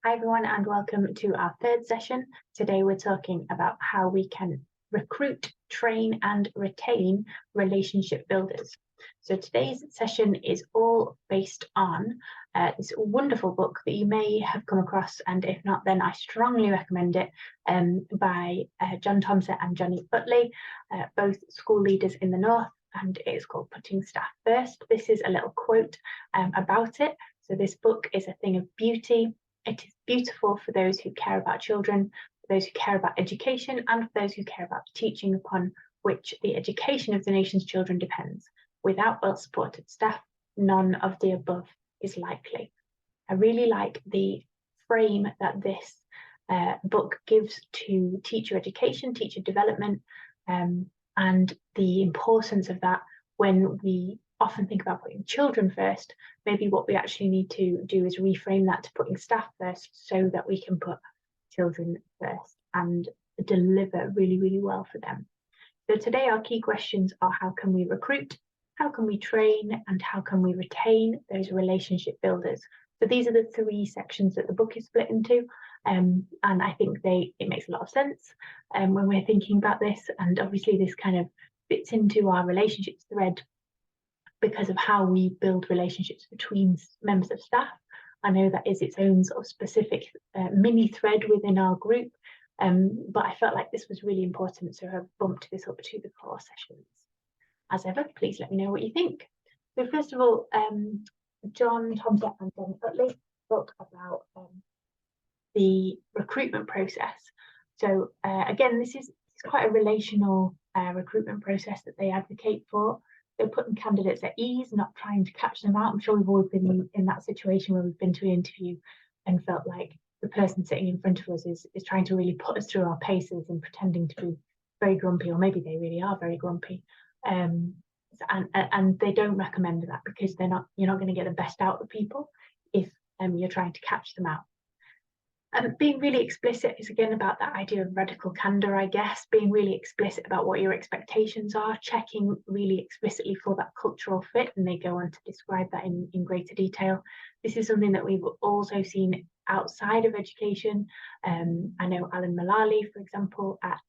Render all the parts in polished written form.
Hi everyone and welcome to our third session. Today we're talking about how we can recruit, train and retain relationship builders. So today's session is all based on this wonderful book that you may have come across, and if not then I strongly recommend it, by John Thompson and Johnny Utley, both school leaders in the North, and it is called Putting Staff First. This is a little quote about it. So this book is a thing of beauty. It is beautiful for those who care about children, for those who care about education, and for those who care about teaching, upon which the education of the nation's children depends. Without well-supported staff, none of the above is likely. I really like the frame that this book gives to teacher education, teacher development, and the importance of that when we often think about putting children first. Maybe what we actually need to do is reframe that to putting staff first, so that we can put children first and deliver really, really well for them. So today our key questions are: how can we recruit, how can we train, and how can we retain those relationship builders? So these are the three sections that the book is split into, and I think it makes a lot of sense when we're thinking about this. And obviously this kind of fits into our relationships thread because of how we build relationships between members of staff. I know that is its own sort of specific mini thread within our group, but I felt like this was really important, so I've bumped this up to the core sessions. As ever, please let me know what you think. So first of all, John Thompson and Johnny Utley spoke about the recruitment process. So again, this is quite a relational recruitment process that they advocate for. They're putting candidates at ease, not trying to catch them out. I'm sure we've all been in that situation where we've been to an interview and felt like the person sitting in front of us is trying to really put us through our paces and pretending to be very grumpy, or maybe they really are very grumpy. And they don't recommend that, because you're not going to get the best out of people if you're trying to catch them out. Being really explicit is again about that idea of radical candor, I guess, being really explicit about what your expectations are, checking really explicitly for that cultural fit, and they go on to describe that in greater detail. This is something that we've also seen outside of education. I know Alan Mullally, for example, at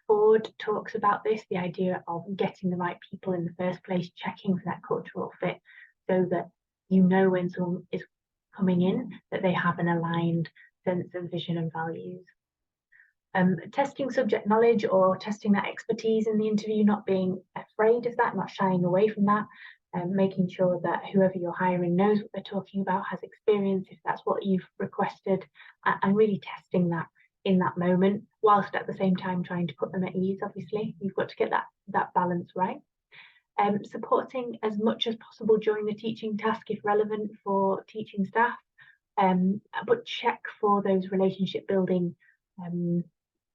Ford talks about this, the idea of getting the right people in the first place, checking for that cultural fit, so that you know when someone is coming in that they have an aligned sense of vision and values. Testing subject knowledge, or testing that expertise in the interview, not being afraid of that, not shying away from that, making sure that whoever you're hiring knows what they're talking about, has experience if that's what you've requested, and really testing that in that moment, whilst at the same time trying to put them at ease. Obviously, you've got to get that balance right. Supporting as much as possible during the teaching task if relevant for teaching staff, but check for those relationship building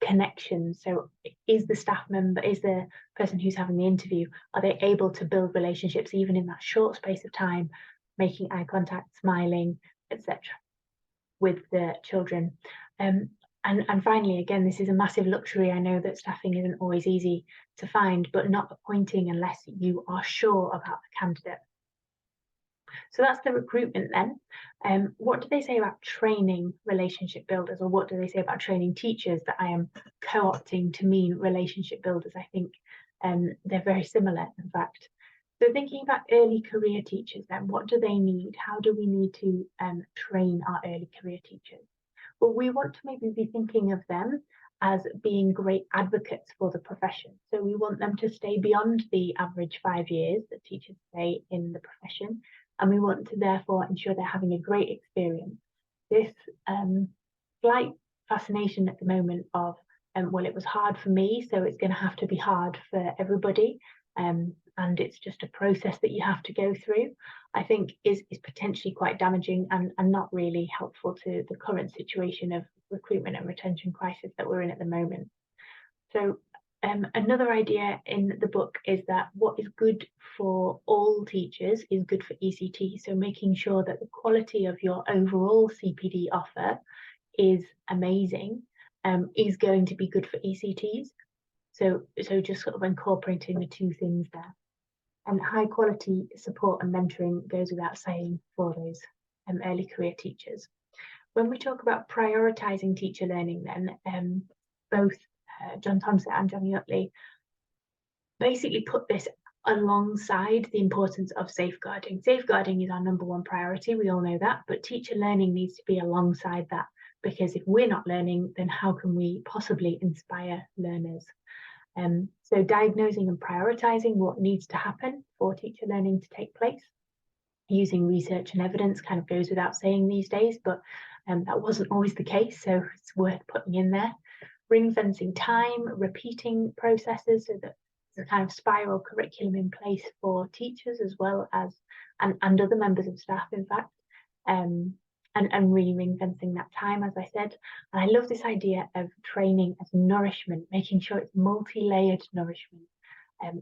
connections. So is the staff member, is the person who's having the interview, are they able to build relationships even in that short space of time, making eye contact, smiling, etc. with the children. And finally, again, this is a massive luxury. I know that staffing isn't always easy to find, but not appointing unless you are sure about the candidate. So that's the recruitment then. What do they say about training relationship builders, or what do they say about training teachers that I am co-opting to mean relationship builders? I think they're very similar, in fact. So thinking about early career teachers then, what do they need? How do we need to train our early career teachers? Well, we want to maybe be thinking of them as being great advocates for the profession. So we want them to stay beyond the average 5 years that teachers stay in the profession, and we want to therefore ensure they're having a great experience. This slight fascination at the moment of, well, it was hard for me, so it's going to have to be hard for everybody, and it's just a process that you have to go through, I think is potentially quite damaging and not really helpful to the current situation of recruitment and retention crisis that we're in at the moment. So another idea in the book is that what is good for all teachers is good for ECT. So making sure that the quality of your overall CPD offer is amazing is going to be good for ECTs. So just sort of incorporating the two things there. And high quality support and mentoring goes without saying for those early career teachers. When we talk about prioritising teacher learning, then both John Thompson and Johnny Utley basically put this alongside the importance of safeguarding. Safeguarding is our #1 priority, we all know that, but teacher learning needs to be alongside that, because if we're not learning, then how can we possibly inspire learners? So diagnosing and prioritising what needs to happen for teacher learning to take place, using research and evidence kind of goes without saying these days, but that wasn't always the case, so it's worth putting in there. Ring fencing time, repeating processes, so that there's a kind of spiral curriculum in place for teachers as well as and other members of staff, in fact, and really ring fencing that time, as I said. And I love this idea of training as nourishment, making sure it's multi-layered nourishment.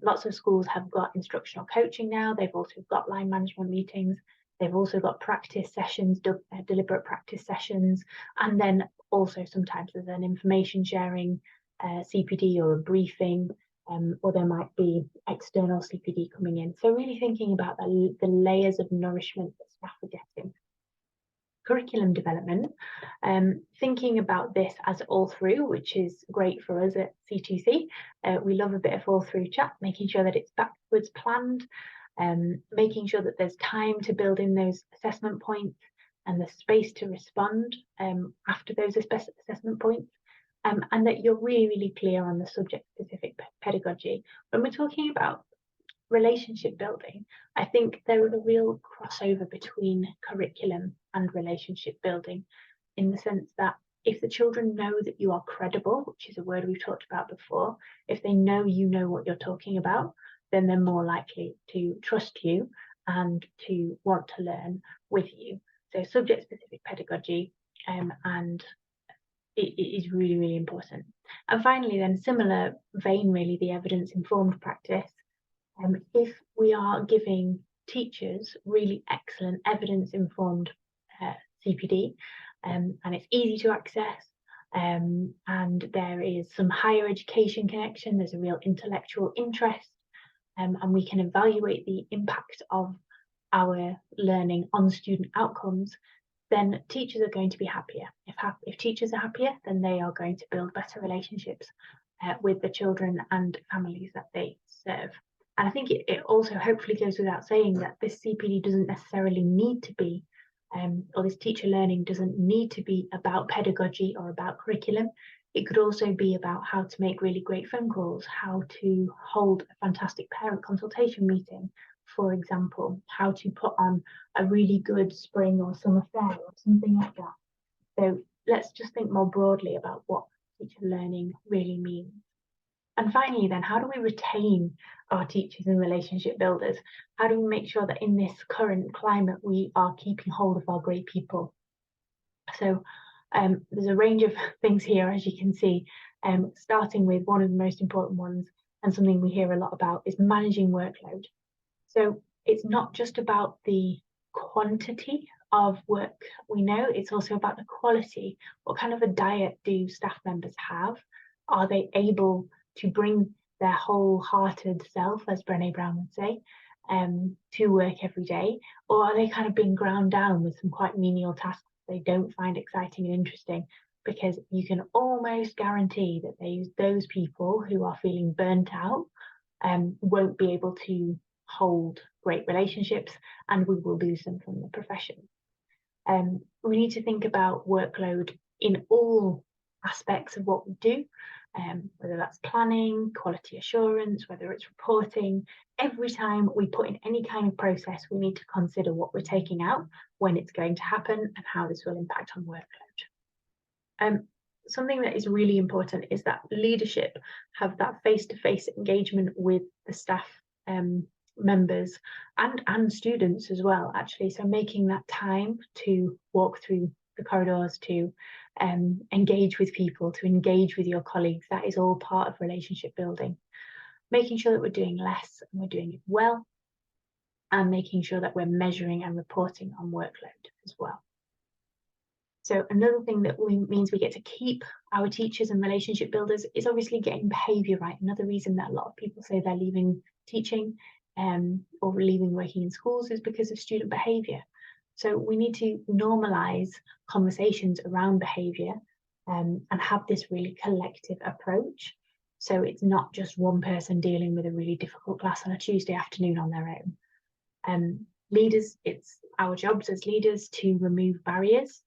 Lots of schools have got instructional coaching now. They've also got line management meetings. They've also got practice sessions, deliberate practice sessions, and then also sometimes there's an information sharing CPD or a briefing, or there might be external CPD coming in. So really thinking about the layers of nourishment that staff are getting. Curriculum development, thinking about this as all through, which is great for us at C2C. We love a bit of all through chat, making sure that it's backwards planned, making sure that there's time to build in those assessment points and the space to respond after those assessment points, and that you're really, really clear on the subject-specific pedagogy. When we're talking about relationship building, I think there is a real crossover between curriculum and relationship building, in the sense that if the children know that you are credible, which is a word we've talked about before, if they know you know what you're talking about, then they're more likely to trust you and to want to learn with you. So subject-specific pedagogy, and it is really, really important. And finally, then, similar vein, really, the evidence-informed practice. If we are giving teachers really excellent evidence-informed CPD, and it's easy to access, and there is some higher education connection, there's a real intellectual interest, and we can evaluate the impact of our learning on student outcomes, then teachers are going to be happier. If teachers are happier, then they are going to build better relationships with the children and families that they serve. And I think it also hopefully goes without saying that this CPD doesn't necessarily need to be, or this teacher learning doesn't need to be about pedagogy or about curriculum. It could also be about how to make really great phone calls, how to hold a fantastic parent consultation meeting, for example, how to put on a really good spring or summer fair or something like that. So let's just think more broadly about what teacher learning really means. And finally, then, how do we retain our teachers and relationship builders? How do we make sure that in this current climate, we are keeping hold of our great people? So there's a range of things here, as you can see, starting with one of the most important ones, and something we hear a lot about, is managing workload. So it's not just about the quantity of work we know, it's also about the quality. What kind of a diet do staff members have? Are they able to bring their wholehearted self, as Brené Brown would say, to work every day? Or are they kind of being ground down with some quite menial tasks they don't find exciting and interesting? Because you can almost guarantee that those people who are feeling burnt out won't be able to hold great relationships, and we will lose them from the profession. We need to think about workload in all aspects of what we do, whether that's planning, quality assurance, whether it's reporting. Every time we put in any kind of process, we need to consider what we're taking out, when it's going to happen, and how this will impact on workload. Something that is really important is that leadership have that face-to-face engagement with the staff members and students as well, actually. So making that time to walk through the corridors, to engage with people, to engage with your colleagues, that is all part of relationship building. Making sure that we're doing less and we're doing it well, and making sure that we're measuring and reporting on workload as well. So another thing that means we get to keep our teachers and relationship builders is obviously getting behaviour right. Another reason that a lot of people say they're leaving teaching or leaving working in schools is because of student behaviour. So we need to normalise conversations around behaviour and have this really collective approach. So it's not just one person dealing with a really difficult class on a Tuesday afternoon on their own. Leaders, it's our jobs as leaders to remove barriers,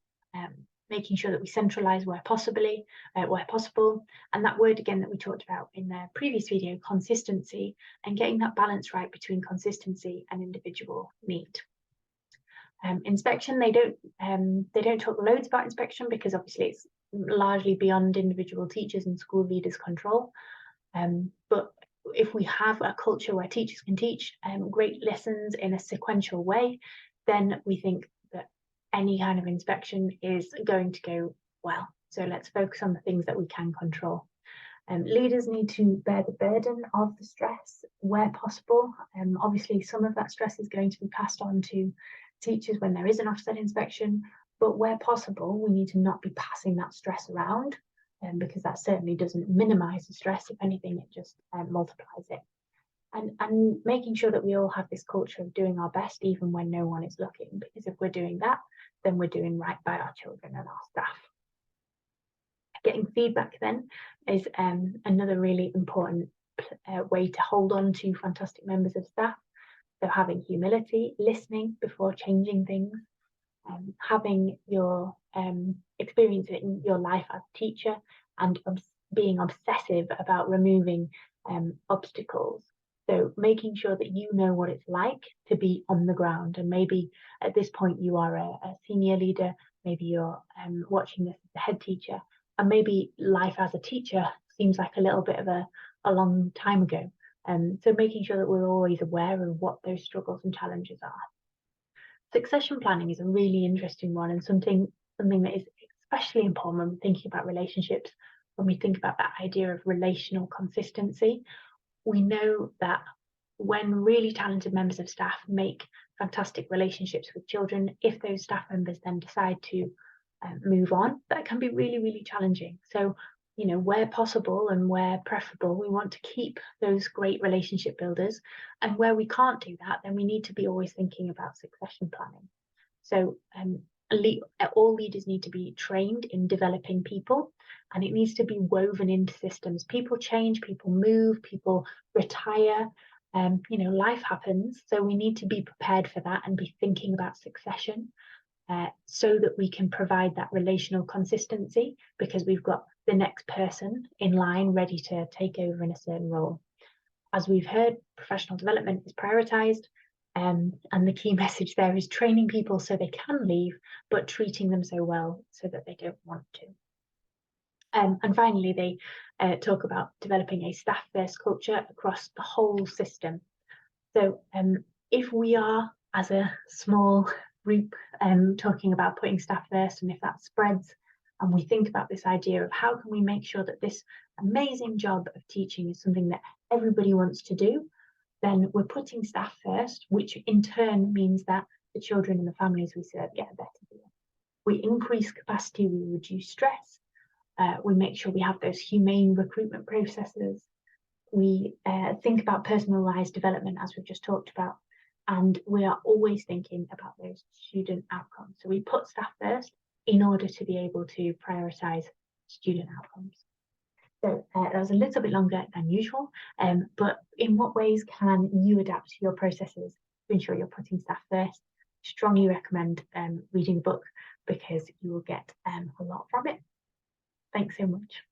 making sure that we centralise where possible. And that word again that we talked about in the previous video, consistency, and getting that balance right between consistency and individual need. Inspection, they don't talk loads about inspection because obviously it's largely beyond individual teachers and school leaders' control. But if we have a culture where teachers can teach great lessons in a sequential way, then we think that any kind of inspection is going to go well. So let's focus on the things that we can control. Leaders need to bear the burden of the stress where possible. Obviously, some of that stress is going to be passed on to teachers when there is an Ofsted inspection, but where possible, we need to not be passing that stress around, because that certainly doesn't minimise the stress. If anything, it just multiplies it. And making sure that we all have this culture of doing our best even when no one is looking, because if we're doing that, then we're doing right by our children and our staff. Getting feedback then is another really important way to hold on to fantastic members of staff. So having humility, listening before changing things, having your experience in your life as a teacher, and being obsessive about removing obstacles. So making sure that you know what it's like to be on the ground, and maybe at this point you are a senior leader, maybe you're watching this as a head teacher, and maybe life as a teacher seems like a little bit of a long time ago. So making sure that we're always aware of what those struggles and challenges are. Succession planning is a really interesting one, and something that is especially important when we're thinking about relationships, when we think about that idea of relational consistency. We know that when really talented members of staff make fantastic relationships with children, if those staff members then decide to move on, that can be really, really challenging. So, you know, where possible and where preferable, we want to keep those great relationship builders. And where we can't do that, then we need to be always thinking about succession planning. So all leaders need to be trained in developing people, and it needs to be woven into systems. People change, people move, people retire. You know, life happens. So we need to be prepared for that and be thinking about succession. So that we can provide that relational consistency, because we've got the next person in line ready to take over in a certain role. As we've heard, professional development is prioritised, and the key message there is training people so they can leave, but treating them so well so that they don't want to. And finally, they talk about developing a staff-first culture across the whole system. So if we are, as a small group, talking about putting staff first, and if that spreads and we think about this idea of how can we make sure that this amazing job of teaching is something that everybody wants to do, then we're putting staff first, which in turn means that the children and the families we serve get a better deal. We increase capacity, we reduce stress, we make sure we have those humane recruitment processes, we think about personalised development, as we've just talked about, and we are always thinking about those student outcomes. So we put staff first in order to be able to prioritise student outcomes. So that was a little bit longer than usual, but in what ways can you adapt your processes to ensure you're putting staff first? Strongly recommend reading the book, because you will get a lot from it. Thanks so much.